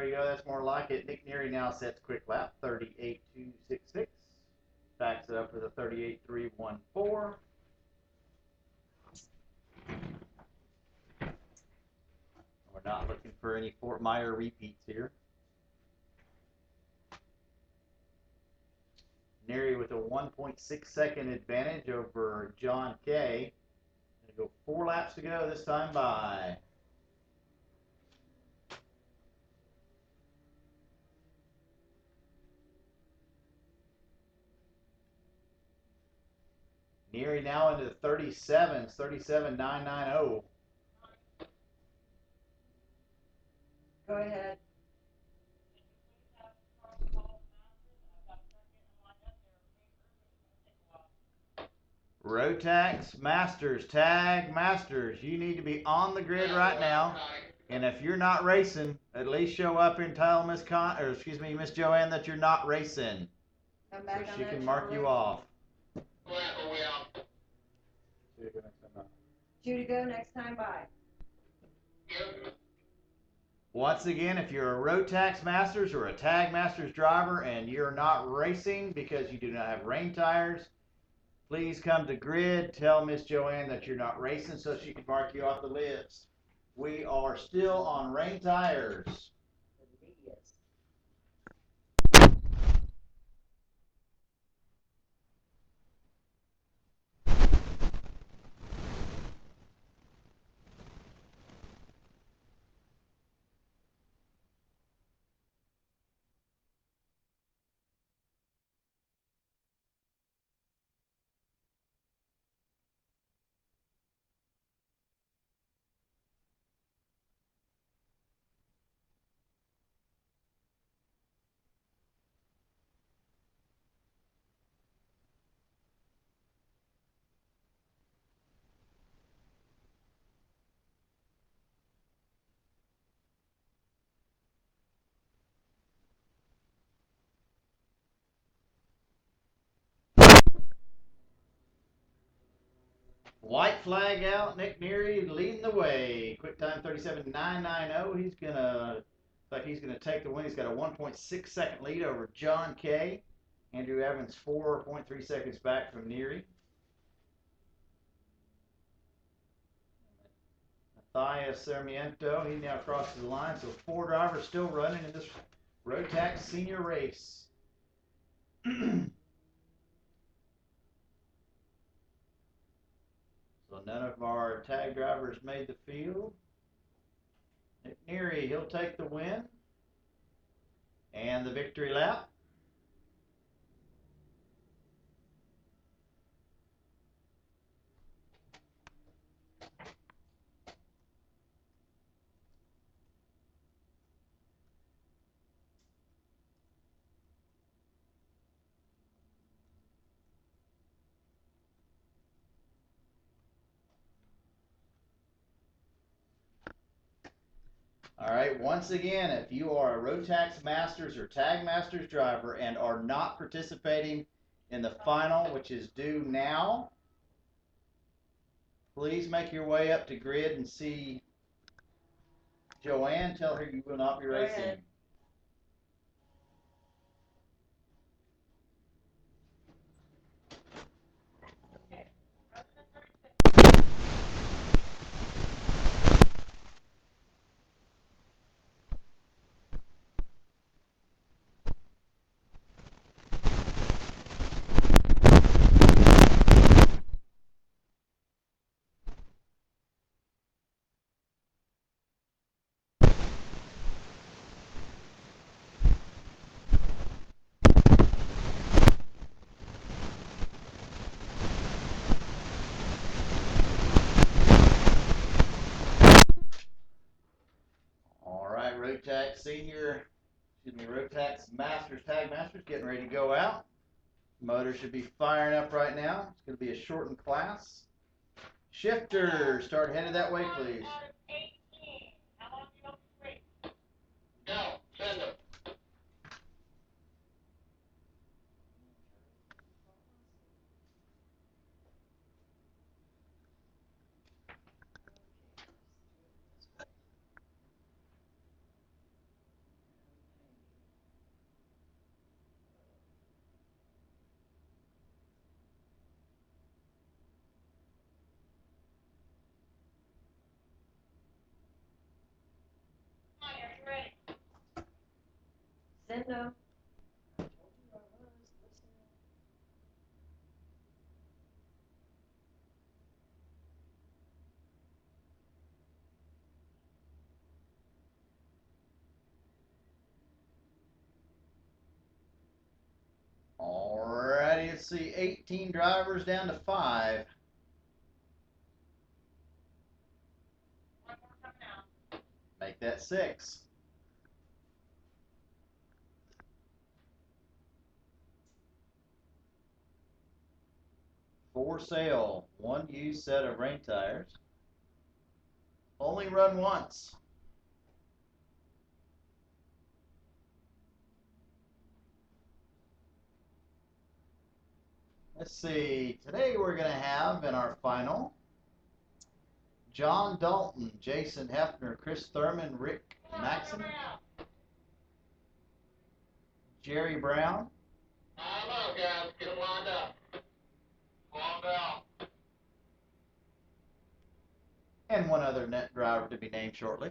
we go. That's more like it. Nick Neary now sets quick lap 38.266. Backs it up with a 38.314. We're not looking for any Fort Meyer repeats here. Neary with a 1.6 second advantage over John Kay. Gonna go 4 laps to go this time by. Neary now into the 37s, 37.990. Go ahead. Rotax Masters, Tag Masters, you need to be on the grid right now. And if you're not racing, at least show up and tell Miss Joanne that you're not racing, Come so back on she that, can mark you Charlie. off. Due to go next time by. Once again, if you're a Rotax Masters or a Tag Masters driver and you're not racing because you do not have rain tires, please come to grid. Tell Miss Joanne that you're not racing so she can mark you off the list. We are still on rain tires. Yes. White flag out. Nick Neary leading the way. Quick time 37.990. He's gonna take the win. He's got a 1.6 second lead over John Kay. Andrew Evans 4.3 seconds back from Neary. Matthias Sarmiento, he now crosses the line. So 4 drivers still running in this Rotax senior race. So none of our tag drivers made the field. Nick Neary, he'll take the win and the victory lap. All right, once again, if you are a Rotax Masters or Tag Masters driver and are not participating in the final, which is due now, please make your way up to grid and see Joanne. Tell her you will not be racing. ahead. All right, Rotax Masters, Tag Masters getting ready to go out. Motor should be firing up right now. It's going to be a shortened class. Shifter, start headed that way, please. How long do you want to wait? No, send them. Nintendo. I told you I was listening. Alrighty, let's see. 18 drivers down to 5. One more coming out. Make that 6. For sale, 1 used set of rain tires. Only run once. Let's see. Today we're going to have in our final John Dalton, Jason Hefner, Chris Thurman, Rick Maxon, Jerry Brown, I don't know, guys. Get them lined up. Calm down. and one other net driver to be named shortly.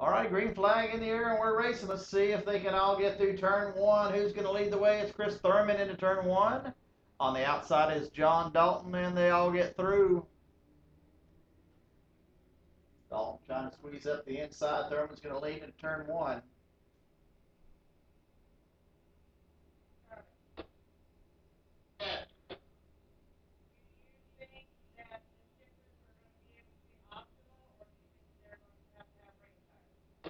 All right, green flag in the air, and we're racing. Let's see if they can all get through turn 1. Who's going to lead the way? It's Chris Thurman into turn 1. On the outside is John Dalton, and they all get through. Dalton trying to squeeze up the inside. Thurman's going to lead into turn 1. Yeah. Do you think that the stickers are going to be able to be optional, or do you think they're going to have rain tires?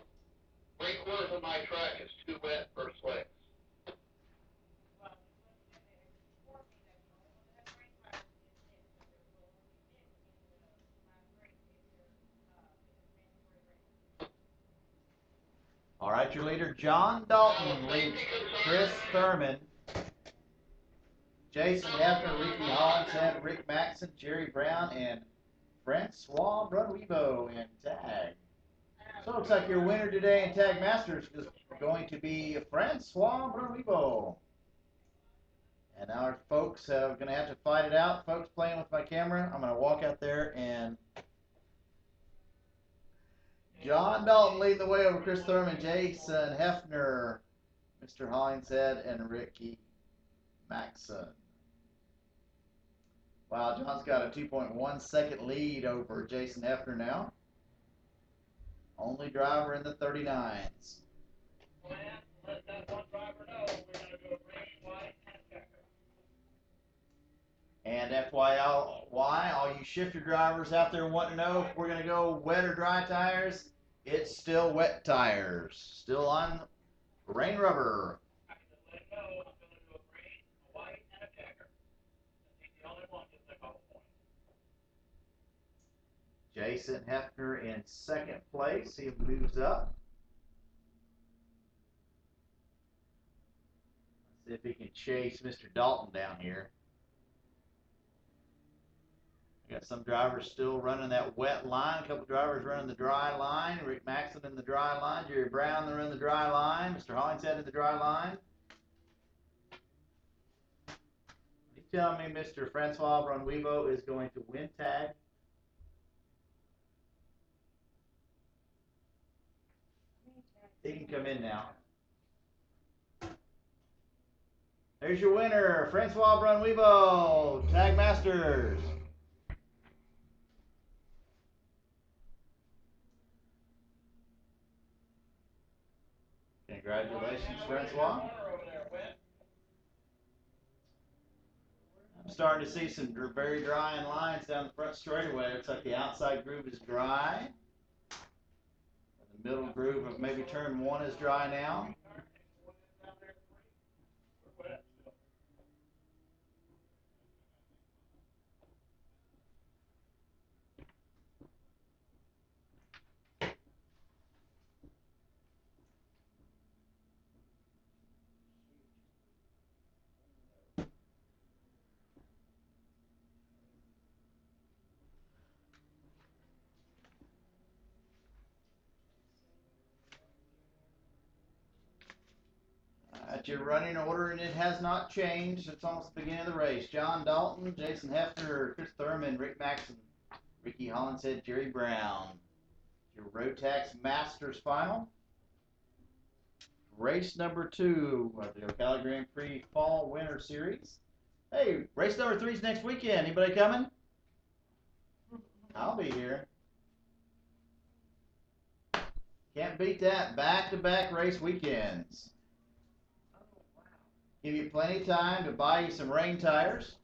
3/4 of my track is too wet for slicks. Well, just looking at it, it's informed me that the only one that has rain tires is Nick, but there will only be Nick in the last race if there, if it's mandatory rain. All right, your leader, John Dalton, leads Chris Thurman, Jason Hefner, Ricky Hollinshead, Rick Maxon, Jerry Brown, and Francois Brunwevo in tag. So it looks like your winner today in Tag Masters is going to be Francois Brunwevo. And now our folks are going to have to fight it out. Folks playing with my camera, I'm going to walk out there and John Dalton leading the way over Chris Thurman, Jason Hefner, Mr. Hollinshead, and Ricky Maxon. Wow, John's got a 2.1 second lead over Jason Hefner now. Only driver in the 39s. Let that one driver know we're going to do a green, white, and a checker. And FYI, all you shifter drivers out there want to know if we're going to go wet or dry tires, it's still wet tires. Still on rain rubber. I can just let him know I'm going to do a green, a white, and a checker. He's the only one to take all the points. Jason Hefner in second place. He moves up. Let's see if he can chase Mr. Dalton down here. We got some drivers still running that wet line. A couple drivers running the dry line. Rick Maxon in the dry line. Jerry Brown they're in the dry line. Mr. Hollinshead in the dry line. You tell me Mr. Francois Brunwevo is going to win tag? He can come in now. There's your winner, Francois Brunwevo, Tag Masters. Congratulations, Francois. I'm starting to see some very dry lines down the front straightaway. Looks like the outside groove is dry. The middle groove of maybe turn 1 is dry now. Got your running order, and it has not changed. It's almost the beginning of the race. John Dalton, Jason Hefner, Chris Thurman, Rick Maxon, Ricky Hollinshead, Jerry Brown. Your Rotax Masters final. Race number 2 of the Ocala Grand Prix Fall Winter Series. Hey, race number 3 is next weekend. Anybody coming? I'll be here. Can't beat that. Back-to-back race weekends. Oh, wow. Give you plenty of time to buy you some rain tires.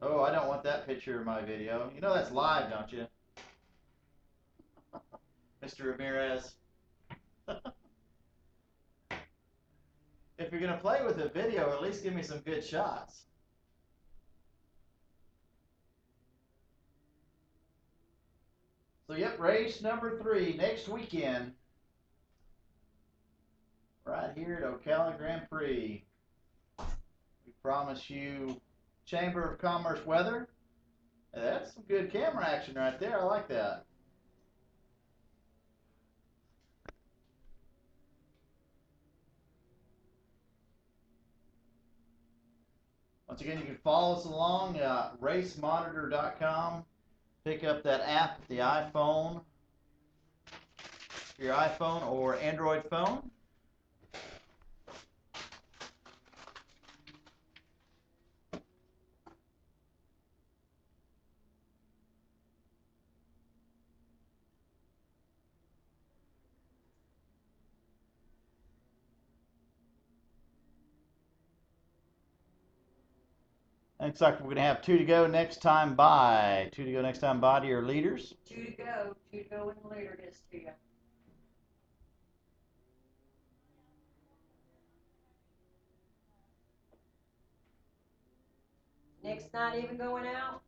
Oh, I don't want that picture in my video. You know that's live, don't you? Mr. Ramirez. If you're going to play with a video, at least give me some good shots. So, yep, race number 3 next weekend. Right here at Ocala Grand Prix. We promise you Chamber of Commerce weather. That's some good camera action right there. I like that. Once again, you can follow us along racemonitor.com. Pick up that app, the iPhone, your iPhone or Android phone. Looks like we're going to have 2 to go next time by. 2 to go next time by to your leaders. 2 to go. 2 to go when the leader gets to you. Nick's not even going out?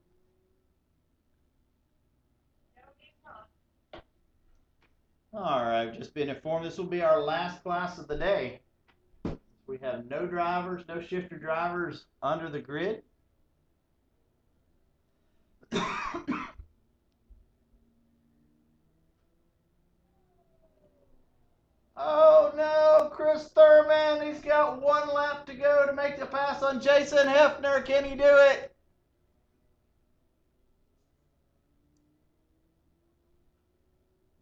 All right, just been informed this will be our last class of the day. We have no drivers, no shifter drivers under the grid. Oh no, Chris Thurman, he's got 1 lap to go to make the pass on Jason Hefner. Can he do it?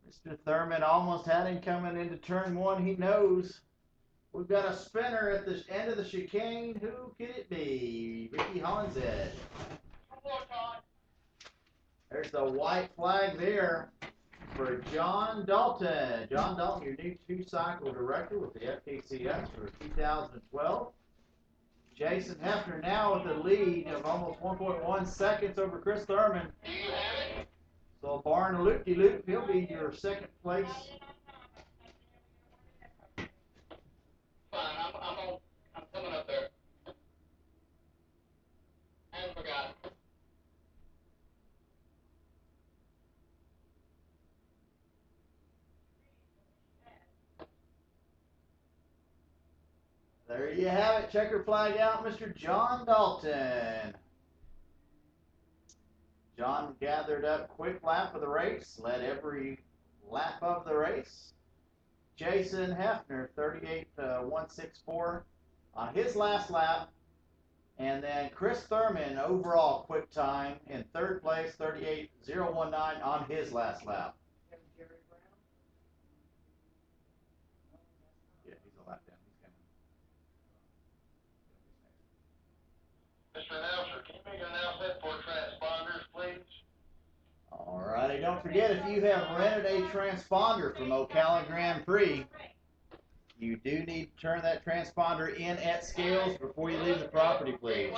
Mr. Thurman almost had him coming into turn 1. He knows. We've got a spinner at the end of the chicane. Who could it be? Ricky Hollinshead. There's the white flag there for John Dalton. John Dalton, your new 2-cycle director with the FKCS for 2012. Jason Hefner now with a lead of almost 1.1 seconds over Chris Thurman. So barring a loop-de-loop, he'll be your 2nd place. Fine, I'm coming up there. I forgot. There you have it. Checker flag out, Mr. John Dalton. John gathered up quick lap of the race, led every lap of the race. Jason Hefner, 38.164 on his last lap. And then Chris Thurman, overall quick time in 3rd place, 38.019 on his last lap. Jerry Brown. Yeah, he's a lap down. He's Mr. Announcer, can you make an announcement for transponders, please? All righty, don't forget, if you have rented a transponder from Ocala Grand Prix, you do need to turn that transponder in at scales before you leave the property, please.